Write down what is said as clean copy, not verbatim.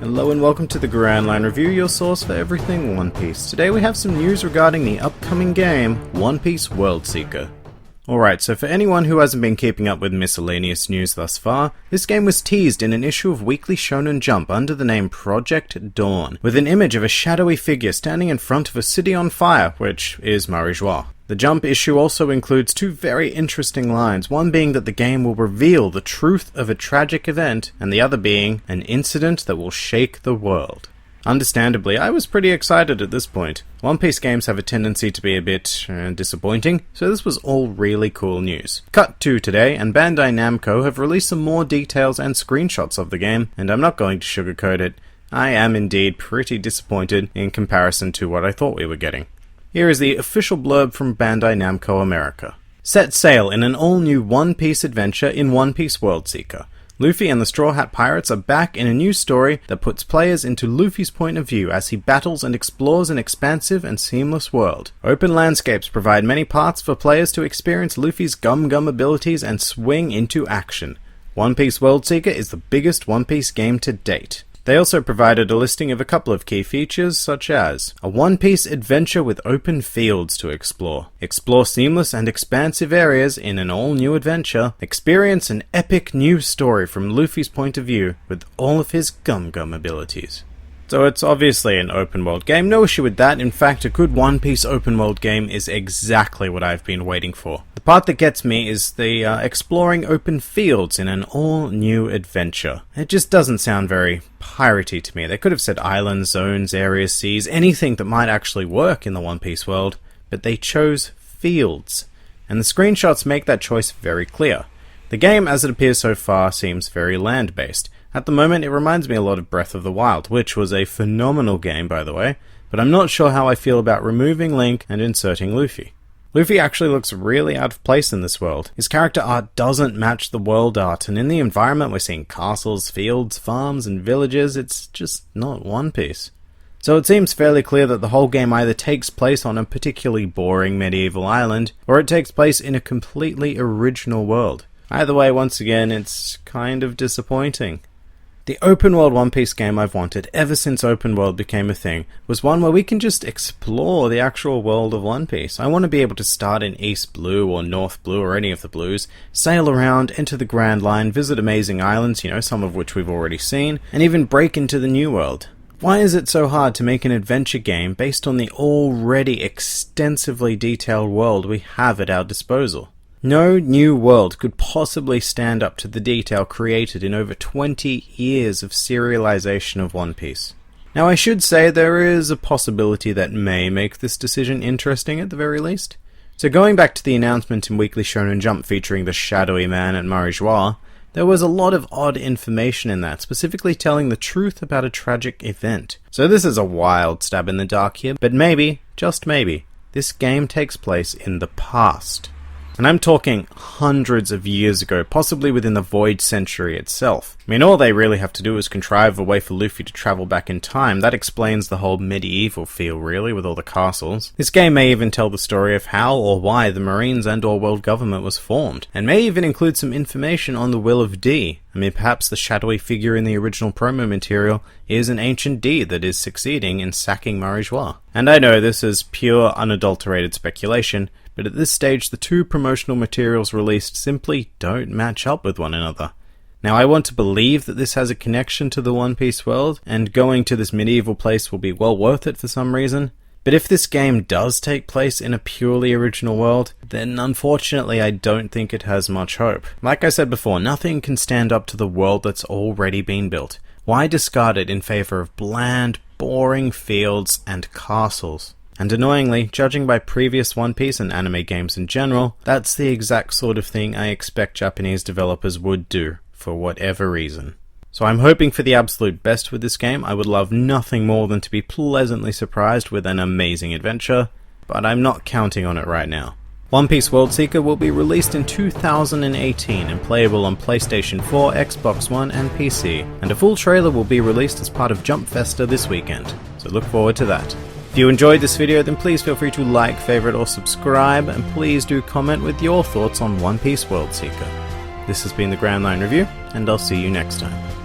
Hello and welcome to the Grand Line Review, your source for everything One Piece. Today we have some news regarding the upcoming game, One Piece World Seeker. Alright, so for anyone who hasn't been keeping up with miscellaneous news thus far, this game was teased in an issue of Weekly Shonen Jump under the name Project Dawn, with an image of a shadowy figure standing in front of a city on fire, which is Marijois. The Jump issue also includes two very interesting lines, one being that the game will reveal the truth of a tragic event, and the other being an incident that will shake the world. Understandably, I was pretty excited at this point. One Piece games have a tendency to be a bit disappointing, so this was all really cool news. Cut to today, and Bandai Namco have released some more details and screenshots of the game, and I'm not going to sugarcoat it. I am indeed pretty disappointed in comparison to what I thought we were getting. Here is the official blurb from Bandai Namco America. Set sail in an all-new One Piece adventure in One Piece World Seeker. Luffy and the Straw Hat Pirates are back in a new story that puts players into Luffy's point of view as he battles and explores an expansive and seamless world. Open landscapes provide many paths for players to experience Luffy's gum-gum abilities and swing into action. One Piece World Seeker is the biggest One Piece game to date. They also provided a listing of a couple of key features, such as a One Piece adventure with open fields to explore seamless and expansive areas in an all-new adventure, experience an epic new story from Luffy's point of view with all of his gum-gum abilities. So it's obviously an open-world game, no issue with that. In fact, a good One Piece open-world game is exactly what I've been waiting for. The part that gets me is the exploring open fields in an all-new adventure. It just doesn't sound very piratey to me. They could have said islands, zones, areas, seas, anything that might actually work in the One Piece world, but they chose fields. And the screenshots make that choice very clear. The game, as it appears so far, seems very land-based. At the moment, it reminds me a lot of Breath of the Wild, which was a phenomenal game, by the way, but I'm not sure how I feel about removing Link and inserting Luffy. Luffy actually looks really out of place in this world. His character art doesn't match the world art, and in the environment we're seeing castles, fields, farms, and villages. It's just not One Piece. So it seems fairly clear that the whole game either takes place on a particularly boring medieval island, or it takes place in a completely original world. Either way, once again, it's kind of disappointing. The open-world One Piece game I've wanted ever since open world became a thing was one where we can just explore the actual world of One Piece. I want to be able to start in East Blue or North Blue or any of the blues, sail around, enter the Grand Line, visit amazing islands, some of which we've already seen, and even break into the New World. Why is it so hard to make an adventure game based on the already extensively detailed world we have at our disposal? No new world could possibly stand up to the detail created in over 20 years of serialization of One Piece. Now I should say there is a possibility that may make this decision interesting at the very least. So going back to the announcement in Weekly Shonen Jump featuring the shadowy man at Marijois, there was a lot of odd information in that, specifically telling the truth about a tragic event. So this is a wild stab in the dark here, but maybe, just maybe, this game takes place in the past. And I'm talking hundreds of years ago, possibly within the Void Century itself. I mean, all they really have to do is contrive a way for Luffy to travel back in time. That explains the whole medieval feel, really, with all the castles. This game may even tell the story of how or why the Marines and/or world government was formed, and may even include some information on the will of D. I mean, perhaps the shadowy figure in the original promo material is an ancient D that is succeeding in sacking Marijois. And I know this is pure, unadulterated speculation, but at this stage the two promotional materials released simply don't match up with one another. Now I want to believe that this has a connection to the One Piece world, and going to this medieval place will be well worth it for some reason, but if this game does take place in a purely original world, then unfortunately I don't think it has much hope. Like I said before, nothing can stand up to the world that's already been built. Why discard it in favor of bland, boring fields and castles? And annoyingly, judging by previous One Piece and anime games in general, that's the exact sort of thing I expect Japanese developers would do, for whatever reason. So I'm hoping for the absolute best with this game. I would love nothing more than to be pleasantly surprised with an amazing adventure, but I'm not counting on it right now. One Piece World Seeker will be released in 2018 and playable on PlayStation 4, Xbox One and PC, and a full trailer will be released as part of Jump Festa this weekend, so look forward to that. If you enjoyed this video, then please feel free to like, favorite or subscribe, and please do comment with your thoughts on One Piece World Seeker. This has been the Grand Line Review, and I'll see you next time.